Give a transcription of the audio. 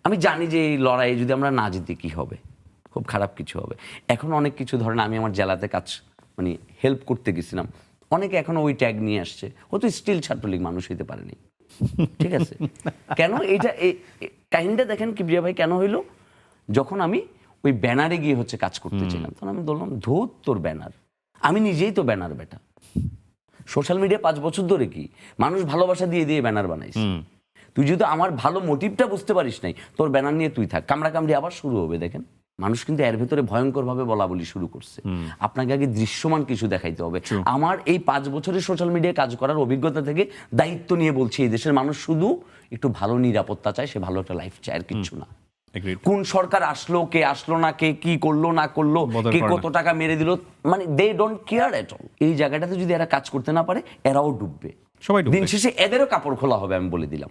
আমি জানি যে এই লড়াইয়ে যদি আমরা না জিতি কি হবে, খুব খারাপ কিছু হবে। এখন অনেক কিছু ধরেন আমি আমার জেলাতে কাজ মানে হেল্প করতে গেছিলাম, অনেকে এখনো ওই ট্যাগ নিয়ে আসছে, ও তো স্টিল ছাত্রলীগ মানুষ হইতে পারেনি। ঠিক আছে, কেন এইটা কাহিনীটা দেখেন কিবরিয়া ভাই কেন হইলো, যখন আমি ওই ব্যানারে গিয়ে হচ্ছে কাজ করতে চাইলাম, তখন আমি বললাম ধুত তোর ব্যানার, আমি নিজেই তো ব্যানার বেটা। সোশ্যাল মিডিয়া 5 বছর ধরে কি মানুষ ভালোবাসা দিয়ে দিয়ে ব্যানার বানাইছে, তুই যদি আমার ভালো মোটিভটা বুঝতে পারিস নাই, তোর ব্যানার নিয়ে তুই থাক, কামড়াকামড়ি আবার শুরু হবে। দেখেন মানুষ কিন্তু এর ভেতরে ভয়ঙ্কর ভাবে বলা বলি শুরু করছে। আপনাকে আগে দৃশ্যমান কিছু দেখাইতে হবে। আমার এই 5 বছরের সোশ্যাল মিডিয়ায় কাজ করার অভিজ্ঞতা থেকে দায়িত্ব নিয়ে বলছি, এই দেশের মানুষ শুধু একটু ভালো নিরাপত্তা চায়, সে ভালো একটা লাইফ চায়, আর কিচ্ছু না। কোন সরকার আসলো, কে আসলো না, কে কি করলো না করলো, কে কত টাকা মেরে দিল, মানে they don't care at all. এই জায়গাটাতে যদি এরা কাজ করতে না পারে, এরাও ডুববে, সবাই ডুববে। দিন শেষে এদেরও কাপড় খোলা হবে, আমি বলে দিলাম।